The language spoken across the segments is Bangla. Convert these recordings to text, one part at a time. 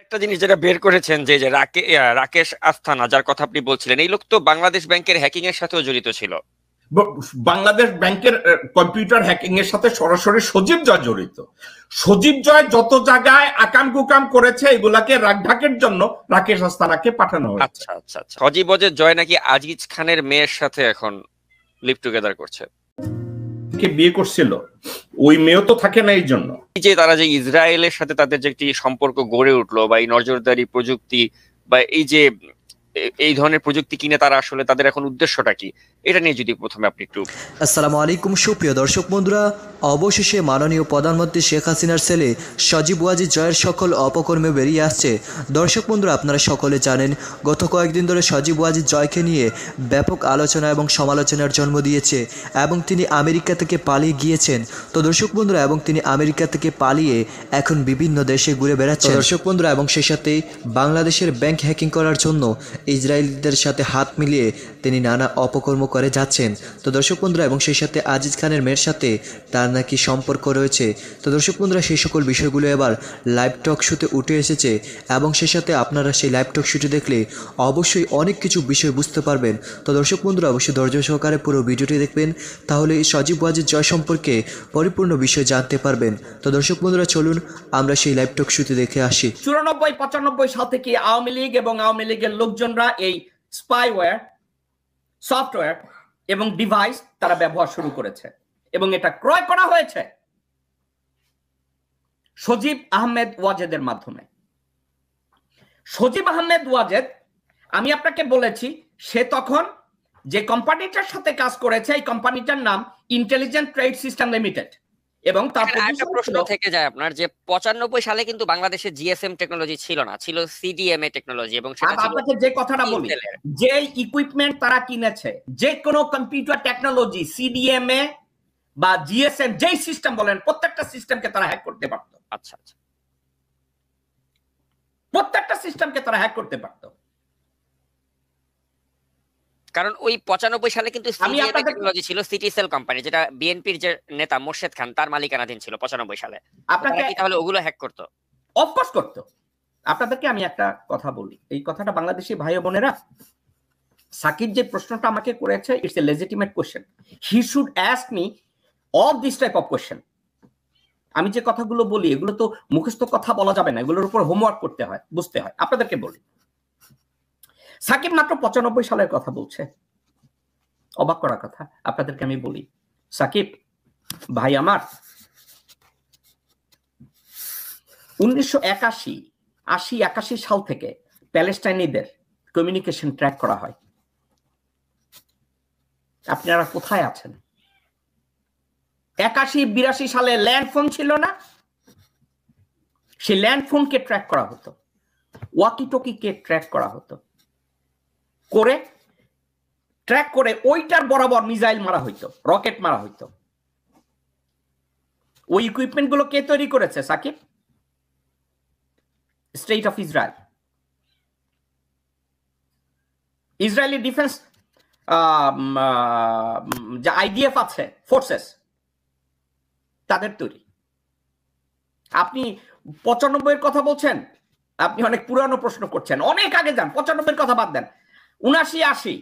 আরেকটা জিনিস যেটা বের করেছেন যে রাকেশ আস্থানা, যার কথা আপনি বলছিলেন, এই লোক তো বাংলাদেশ ব্যাংকের হ্যাকিং এর সাথেও জড়িত ছিল। বাংলাদেশ ব্যাংকের কম্পিউটার হ্যাকিং এর সাথে সরাসরি সজীব জয় জড়িত। সজীব জয় যত জায়গায় আকাম কুকাম করেছে এগুলাকে রাগঢাকের জন্য রাকেশ আস্তানাকে পাঠানো হয়েছে। আচ্ছা আচ্ছা আচ্ছা। সজীব জয় নাকি আজিজ খানের মেয়ের সাথে এখন লিভ টুগেদার করছে, কে বিয়ে করছিল, ওই মেয়েও তো থাকে না। এই জন্য যে তারা যে ইসরায়েলের সাথে তাদের যে একটি সম্পর্ক গড়ে উঠলো, বা এই নজরদারি প্রযুক্তি, বা এই যে এই ধরনের প্রযুক্তি কিনে তারা আসলে তাদের এখন উদ্দেশ্যটা কি, এটা নিয়ে যদি প্রথমে আপনি একটু। আসসালামু আলাইকুম সুপ্রিয় দর্শক বন্ধুরা, অবশেষে মাননীয় প্রধানমন্ত্রী শেখ হাসিনার ছেলে সজীব ওয়াজিদ জয়ের সকল অপকর্মে বেরিয়ে আসছে। দর্শক বন্ধুরা, আপনারা সকলে জানেন গত কয়েকদিন ধরে সজীব ওয়াজিদ জয়কে নিয়ে ব্যাপক আলোচনা এবং সমালোচনার জন্ম দিয়েছে এবং তিনি আমেরিকা থেকে পালিয়ে গিয়েছেন। তো দর্শক বন্ধুরা, এবং তিনি আমেরিকা থেকে পালিয়ে এখন বিভিন্ন দেশে ঘুরে বেড়াচ্ছেন দর্শক বন্ধুরা, এবং সেই সাথে বাংলাদেশের ব্যাংক হ্যাকিং করার জন্য ইসরায়েলিদের সাথে হাত মিলিয়ে তিনি নানা অপকর্ম করে যাচ্ছেন। তো দর্শক বন্ধুরা, এবং সেই সাথে আজিজ খানের মেয়ের সাথে তার নাকি সম্পর্ক রয়েছে। তো দর্শক বন্ধুরা, সেই সকল বিষয়গুলো এবার লাইভ টক শোতে উঠে এসেছে এবং সেই সাথে আপনারা সেই লাইভ টক শোটি দেখলে অবশ্যই অনেক কিছু বিষয় বুঝতে পারবেন। তো দর্শক বন্ধুরা, অবশ্যই ধৈর্য সহকারে পুরো ভিডিওটি দেখবেন, তাহলে এই সজীব ওয়াজিদ জয় সম্পর্কে পরিপূর্ণ বিষয় জানতে পারবেন। তো দর্শক বন্ধুরা, চলুন আমরা সেই লাইভ টক শোতে দেখে আসি। 94-95 সাল থেকে আওয়ামী লীগ এবং আওয়ামী লীগের লোকজনরা এই স্পাইওয়্যার সফটওয়্যার এবং ডিভাইস তারা ব্যবহার শুরু করেছে এবং এটা ক্রয় করা হয়েছে সজীব আহমেদ ওয়াজেদের মাধ্যমে। সজীব আহমেদ ওয়াজেদ, আমি আপনাকে বলেছি, সে তখন যে কোম্পানিটার সাথে কাজ করেছে এই কোম্পানিটার নাম ইন্টেলিজেন্ট ট্রেড সিস্টেম লিমিটেড, এবং তার একটা প্রশ্ন থেকে যায় আপনার, যে 95 সালে কিন্তু বাংলাদেশে জিএসএম টেকনোলজি ছিল না, ছিল সিডিএমএ টেকনোলজি, এবং সেটা ছিল। আপনাকে যে কথাটা বলি, যে ইকুইপমেন্ট তারা কিনেছে, যে কোনো কম্পিউটার টেকনোলজি, সিডিএমএ বা জিএসএম, যেই সিস্টেম বলেন, প্রত্যেকটা সিস্টেমকে তারা হ্যাক করতে পারত। আচ্ছা আচ্ছা, প্রত্যেকটা সিস্টেমকে তারা হ্যাক করতে পারত। কারণ ওই 95 সালে কিন্তু সিডিএমএ টেকনোলজি ছিল সিটিসেল কোম্পানি, যেটা বিএনপির যে নেতা মোর্শেদ খান তার মালিকানাধীন ছিল 95 সালে। আপনাকে কি তাহলে ওগুলো হ্যাক করতো? অফকোর্স করতো। আপনাদেরকে আমি একটা কথা বলি, এই কথাটা বাংলাদেশি ভাই বোনেরা, সাকিব যে প্রশ্নটা আমাকে করেছে, it's a legitimate question. He should ask me all this type of question. আমি যে কথাগুলো বলি এগুলো তো মুখস্থ কথা বলা যাবে না, এগুলোর উপর হোমওয়ার্ক করতে হয়, বুঝতে হয়। আপনাদেরকে বলি, সাকিব মাত্র 95 সালের কথা বলছে, অবাক করার কথা। আপনাদেরকে আমি বলি, সাকিব ভাই আমার, 1981 সাল থেকে প্যালেস্টাইনিদের কমিউনিকেশন ট্র্যাক করা হয়। আপনারা কোথায় আছেন? 81-82 সালে ল্যান্ডফোন ছিল না, সেই ল্যান্ডফোনকে ট্র্যাক করা হতো, ওয়াকি টকিকে ট্র্যাক করা হতো, করে ট্র্যাক করে ওইটার বরাবর মিসাইল মারা হইতো, রকেট মারা হইতো। ওই ইকুইপমেন্ট গুলো কে তৈরি করেছে Sakib? State of Israel. Israeli defence যে আইডিএফ আছে, ফোর্সেস, তাদের তৈরি। আপনি 95 কথা বলছেন, আপনি অনেক পুরানো প্রশ্ন করছেন, অনেক আগে যান, 95 কথা বাদ দেন। 79-80,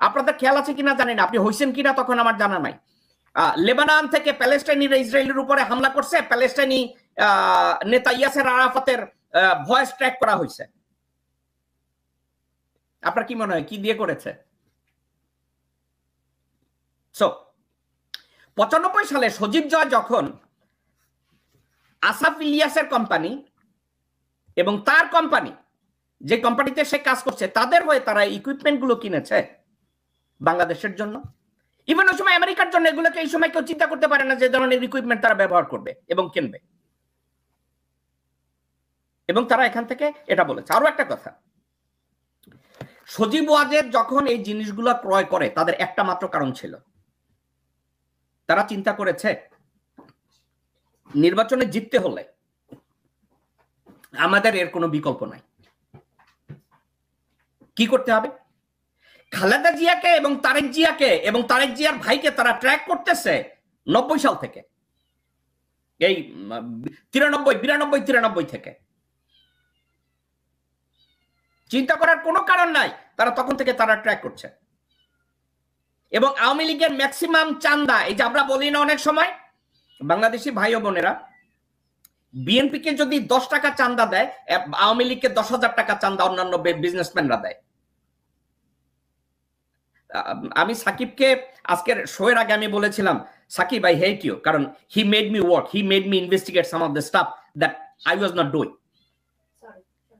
আপনাদের খেয়াল আছে কিনা জানেন, আপনি হইছেন কিনা তখন আমার জানা নাই। লেবানন থেকে প্যালেস্টাইনিরা ইসরায়েলের উপরে হামলা করছে, প্যালেস্টাইনি নেতা ইয়াসের আরাফাতের ভয়েস ট্র্যাক করা হয়েছে। আপনার কি মনে হয় কি দিয়ে করেছে? সো 95 সালে সজীব জয় যখন আসাফ ইলিয়াসের কোম্পানি এবং তার কোম্পানি, যে কোম্পানিতে সে কাজ করছে, তাদের হয়ে তারা ইকুইপমেন্ট গুলো কিনেছে বাংলাদেশের জন্য। ইভেন ওই সময় আমেরিকার জন্য, এগুলোকে এই সময় কেউ চিন্তা করতে পারে না যে ধরনের ইকুইপমেন্ট তারা ব্যবহার করবে এবং কিনবে। এবং তারা এখান থেকে এটা বলেছে। আরো একটা কথা, সজীব ওয়াজেদ যখন এই জিনিসগুলো ক্রয় করে, তাদের একটা মাত্র কারণ ছিল, তারা চিন্তা করেছে নির্বাচনে জিততে হলে আমাদের এর কোনো বিকল্প নাই। কি করতে হবে? খালেদা জিয়াকে এবং তারেক জিয়াকে এবং তারেক জিয়ার ভাইকে তারা ট্র্যাক করতেছে 90 সাল থেকে, এই 93 92 93 থেকে। চিন্তা করার কোনো কারণ নাই, তারা তখন থেকে তারা ট্র্যাক করছে। এবং আওয়ামী লীগের ম্যাক্সিমাম চান্দা, এই যে আমরা বলি না অনেক সময়, বাংলাদেশি ভাই ও বোনেরা, বিএনপি কে যদি 10 টাকা চান্দা দেয়, আওয়ামী লীগকে 10,000 টাকা চান্দা অন্যান্য বিজনেসম্যানরা দেয়। আমি সাকিবকে আজকের শোয়ের আগে আমি বলেছিলাম, সাকিব আই হেট ইউ, কারণ he made me work, he made me investigate some of the stuff that I was not doing.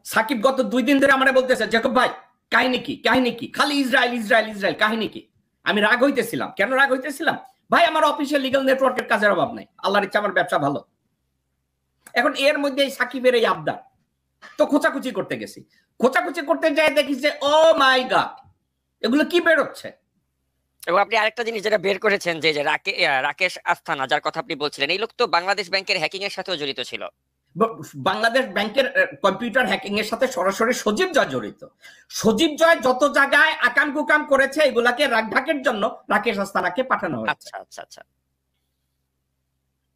Sakib গত 2 দিন ধরে আমারে বলতেছে, জ্যাকব ভাই কাহিনী কি, কাহিনী কি, খালি ইসরায়েল ইসরায়েল ইসরায়েল, কাহিনী কি? আমি রাগ হইতেছিলাম। কেন রাগ হইতেছিলাম? ভাই আমার অফিসিয়াল লিগ্যাল নেটওয়ার্কের কাজের অভাব নাই, আল্লাহর ইচ্ছা আমার ব্যবসা ভালো। এখন এর মধ্যে সাকিবের এই আবদার, তো খোঁচাখুচি করতে গেছি। খোঁচাখুচি করতে যাই দেখি যে ও মাই গড, এগুলো কি বেরোচ্ছে। এবং আপনি আরেকটা জিনিস যেটা বের করেছেন, যে রাকেশ আস্থানা, যার কথা আপনি বলছিলেন, এই লোক তো বাংলাদেশ ব্যাংকের হ্যাকিং এর সাথেও জড়িত ছিল। বাংলাদেশ ব্যাংকের কম্পিউটার হ্যাকিং এর সাথে সরাসরি সজীব জয় জড়িত। সজীব জয় যত জায়গায় আকাম কুকাম করেছে, এগুলাকে রাগঢাকের জন্য রাকেশ আস্থানাকে পাঠানো হয়েছে। আচ্ছা আচ্ছা আচ্ছা,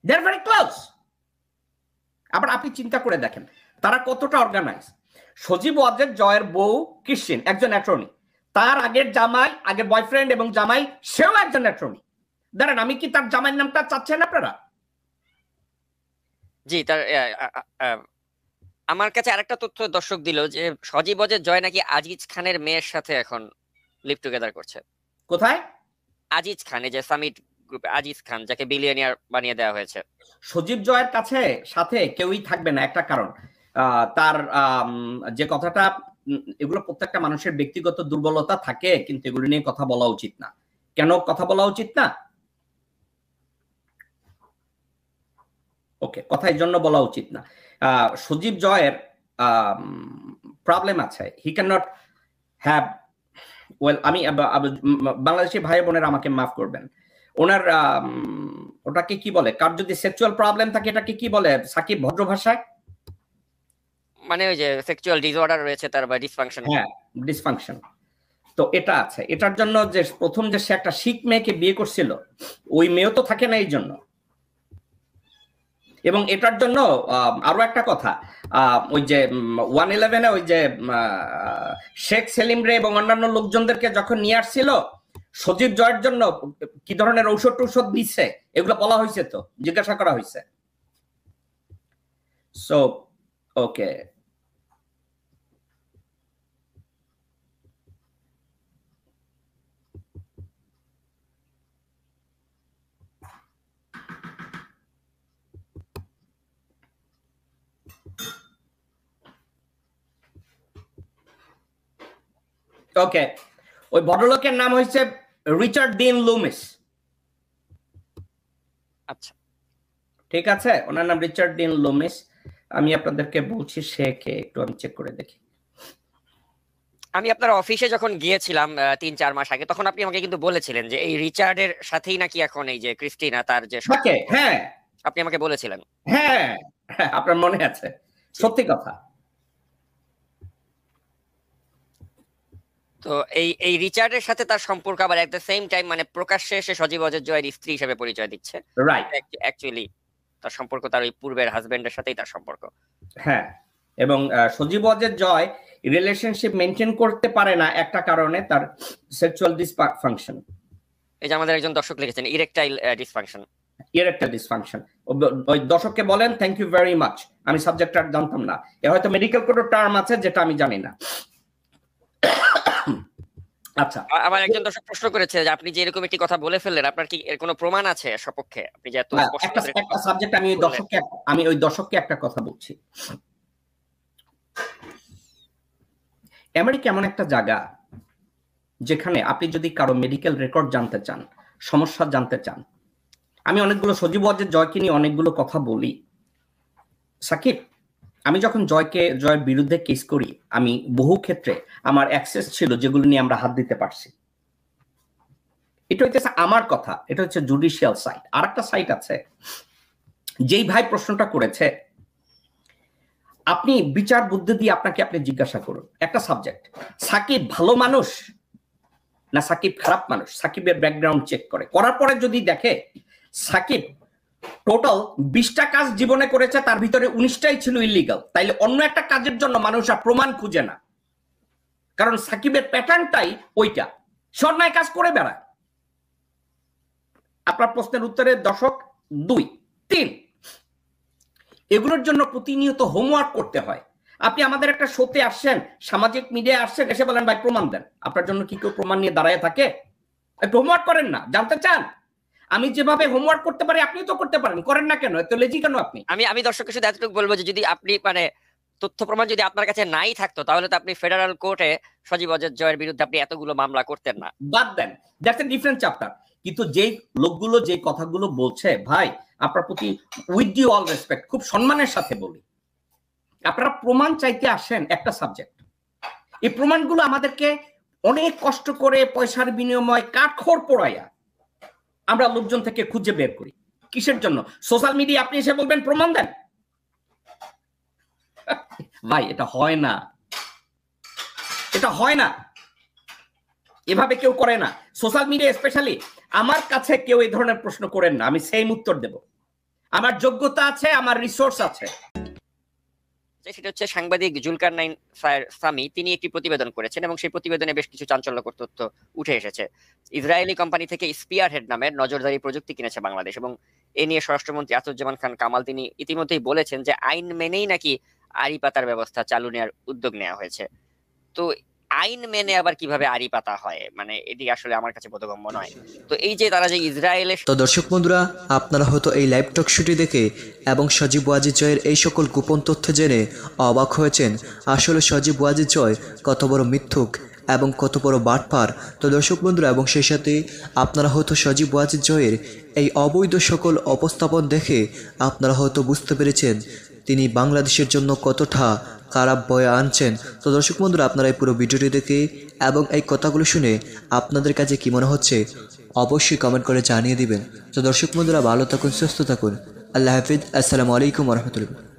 দে আর ভেরি ক্লোজ। আবার আপনি চিন্তা করে দেখেন তারা কতটা অর্গানাইজ। সজীব ওয়াজেদ জয়ের বউ ক্রিশ্চিয়ান, একজন অ্যাটর্নি, তার আগের জামাই, আগের বয়ফ্রেন্ড এবং জামাই, সেও একজন অ্যাটর্নি। দাঁড়ান, আমি কি তার জামাইয়ের নামটা চাচ্ছেন আপনারা? জি, তার আমার কাছে আরেকটা তথ্য দর্শক দিল যে সজীব ওয়াজেদ জয় নাকি আজিজ খানের মেয়ের সাথে এখন লিভ টুগেদার করছে। কোথায়? আজিজ খান, এই যে সামিট গ্রুপে আজিজ খান, যাকে বিলিয়নিয়ার বানিয়ে দেওয়া হয়েছে। সজীব জয়ের কাছে সাথে কেউই থাকবে না, একটা কারণ, তার যে কথাটা, এগুলো প্রত্যেকটা মানুষের ব্যক্তিগত দুর্বলতা থাকে, কিন্তু এগুলো নিয়ে কথা বলা উচিত না। কেন কথা বলা উচিত না? ওকে, কথা এই জন্য বলা উচিত না, সজীব জয়ের প্রবলেম আছে। He can not have, well, আমি বাংলাদেশি ভাই বোনেরা আমাকে মাফ করবেন, ওনার ওটাকে কি বলে, কার যদি সেক্সুয়াল প্রবলেম থাকে এটাকে কি বলে সাকিব ভদ্র ভাষায়? মানে ওই যে সেক্সুয়াল ডিসঅর্ডার রয়েছে তার, বা ডিসফাংশন। হ্যাঁ, ডিসফাংশন। তো এটা আছে, এটার জন্য যে প্রথম যে সে একটা শিখ মেয়েকে বিয়ে করছিল, ওই মেয়েও তো থাকে না এই জন্য। এবং এটার জন্য আরো একটা কথা, ওই যে 111-এ ওই যে শেখ সেলিম রে এবং অন্যান্য লোকজনদেরকে যখন নিয়ে আসছিল, সজীব জয়ের জন্য কি ধরনের ঔষধ টৌষধ দিচ্ছে এগুলো বলা হয়েছে, তো জিজ্ঞাসা করা হয়েছে। সো ওকে, ওকে, ওই ভদ্রলোকের নাম হয়েছে রিচার্ড ডিন লুমিস। আচ্ছা, ঠিক আছে, ওনার নাম রিচার্ড ডিন লুমিস। আমি আপনাদেরকে বলছি সে কে, একটু আমি চেক করে দেখি। আমি আপনার অফিসে যখন গিয়েছিলাম 3-4 মাস আগে, তখন আপনি আমাকে কিন্তু বলেছিলেন যে এই রিচার্ডের সাথেই নাকি এখন এই যে ক্রিস্টিনা, তার যে, হ্যাঁ আপনি আমাকে বলেছিলেন। হ্যাঁ, আপনার মনে আছে, সত্যি কথা। তো এই রিচার্ডের সাথে তার সম্পর্ক আবার এট দ্য সেম টাইম, মানে প্রকাশ্যে সে সজীব ওয়াজেদ জয়ের স্ত্রী হিসেবে পরিচয় দিচ্ছে। রাইট, অ্যাকচুয়ালি তার সম্পর্ক তার ওই পূর্বের হাজবেন্ডের সাথেই তার সম্পর্ক। হ্যাঁ, এবং সজীব ওয়াজেদ জয় রিলেশনশিপ মেনটেন করতে পারে না একটা কারণে, তার সেক্সুয়াল ডিসফাংশন। এই যে আমাদের একজন দর্শক লিখেছেন ইরেকটাইল ডিসফাংশন। Erectile dysfunction. ওই দর্শককে বলেন থ্যাংক ইউ ভেরি মাচ, আমি সাবজেক্টটা জানতাম না, এ হয়তো মেডিকেল কোনো টার্ম আছে যেটা আমি জানি না। আচ্ছা, আমার একজন দর্শক প্রশ্ন করেছে যে আপনি যে এরকম একটি কথা বলে ফেললেন, আপনার কি এর কোনো প্রমাণ আছে সপক্ষে? আপনি যে এত একটা সাবজেক্ট, আমি ওই দর্শককে একটা কথা বলছি। আমেরিকা এমন একটা জায়গা যেখানে আপনি যদি কারো মেডিকেল রেকর্ড জানতে চান, সমস্যা জানতে চান, আমি অনেকগুলো সজীব ওয়াজেদ জয়কে নিয়ে অনেকগুলো কথা বলি। সাকিব, আমি যখন জয়ের বিরুদ্ধে কেস করি, আমি বহু ক্ষেত্রে আমার অ্যাক্সেস ছিল যেগুলো নিয়ে আমরা হাত দিতে পারছি। এটা হচ্ছে আমার কথা, এটা হচ্ছে জুডিশিয়াল সাইট। আর একটা সাইট আছে, যেই ভাই প্রশ্নটা করেছে, আপনি বিচার বুদ্ধি দিয়ে আপনি জিজ্ঞাসা করুন একটা সাবজেক্ট, সাকিব ভালো মানুষ না সাকিব খারাপ মানুষ, সাকিবের ব্যাকগ্রাউন্ড চেক করার পরে যদি দেখে সাকিব টোটাল 20টা কাজ জীবনে করেছে, তার ভিতরে 19টাই ছিল ইলিগাল, তাইলে অন্য একটা কাজের জন্য মানুষ আর প্রমাণ খুঁজে না। কারণ সাকিবের প্যাটার্নটাই ওইটা, সন্ন্যায় কাজ করে বেড়ায়। আপনার প্রশ্নের উত্তরে দশক 2, 3, এগুলোর জন্য প্রতিনিয়ত হোমওয়ার্ক করতে হয়। আপনি আমাদের একটা শোতে আসছেন, সামাজিক মিডিয়ায় আসছেন, এসে বলেন ভাই প্রমাণ দেন। আপনার জন্য কি কেউ প্রমাণ নিয়ে দাঁড়ায় থাকে? হোমওয়ার্ক করেন না, জানতে চান? আমি যেভাবে হোমওয়ার্ক করতে পারি আপনি তো করতে পারেন, করেন না কেন? এত লেজি কেন আপনি? আমি দর্শকের সাথে এতটুকু বলবো যে যদি আপনি মানে তথ্য প্রমাণ যদি আপনার কাছে নাই থাকতো তাহলে তো আপনি ফেডারেল কোর্টে সজীব ওয়াজেদ জয়ের বিরুদ্ধে আপনি এতগুলো মামলা করতেন না। বাদ দেন, দ্যাটস এ ডিফারেন্ট চ্যাপ্টার। কিন্তু যেই লোকগুলো যে কথাগুলো বলছে, ভাই আপনার প্রতি উইথ ডিউ অল রেসপেক্ট, খুব সম্মানের সাথে বলি, আপনারা প্রমাণ চাইতে আসেন একটা সাবজেক্ট, এই প্রমাণগুলো আমাদেরকে অনেক কষ্ট করে পয়সার বিনিময়ে কাঠখড় পোড়াইয়া আমরা লোকজন থেকে খুঁজে বের করি। কিসের জন্য? সোশ্যাল মিডিয়া আপনি এসে বলবেন প্রমাণ দেন? ভাই এটা হয় না, এটা হয় না, এভাবে কেউ করে না। সোশ্যাল মিডিয়া স্পেশালি আমার কাছে কেউ এই ধরনের প্রশ্ন করেন না, আমি সেম উত্তর দেব। আমার যোগ্যতা আছে, আমার রিসোর্স আছে। সেটা হচ্ছে সাংবাদিক জুলকারনাইন সামি, তিনি একটি প্রতিবেদন করেছেন এবং সেই প্রতিবেদনে বেশ কিছু চাঞ্চল্যকর তথ্য উঠে এসেছে। ইসরায়েলি কোম্পানি থেকে স্পিয়ার হেড নামের নজরদারি প্রযুক্তি কিনেছে বাংলাদেশ, এবং এ নিয়ে স্বরাষ্ট্রমন্ত্রী আসাদুজ্জামান খান কামাল তিনি ইতিমধ্যেই বলেছেন যে আইন মেনেই নাকি আড়ি পাতার ব্যবস্থা চালু নেওয়ার উদ্যোগ নেওয়া হয়েছে। তো আইন মেনে আবার কিভাবে আড়ি পাতা হয়, মানে এটি আসলে আমার কাছে বোধগম্য নয়। তো এই যে তারা যে ইসরায়েলের, তো দর্শক বন্ধুরা, আপনারা হয়তো এই লাইভ টক শুটি দেখে এবং সজীব ওয়াজিদ জয়ের এই সকল গোপন তথ্য জেনে অবাক হয়েছেন। আসলে সজীব ওয়াজিদ জয় কত বড় মিথ্যুক এবং কত বড় বাটপার। তো দর্শক বন্ধুরা, এবং সেই সাথে আপনারা হয়তো সজীব ওয়াজিদ জয়ের এই অবৈধ সকল উপস্থাপন দেখে আপনারা হয়তো বুঝতে পেরেছেন তিনি বাংলাদেশের জন্য কতটা খারাপ বয়ে আনছেন। তো দর্শক বন্ধুরা, আপনারা এই পুরো ভিডিওটি দেখে এবং এই কথাগুলো শুনে আপনাদের কাছে কি মনে হচ্ছে অবশ্যই কমেন্ট করে জানিয়ে দিবেন। তো দর্শক বন্ধুরা, ভালো থাকুন, সুস্থ থাকুন। আল্লাহ হাফিজ। আসসালামু আলাইকুম ওয়া রাহমাতুল্লাহ।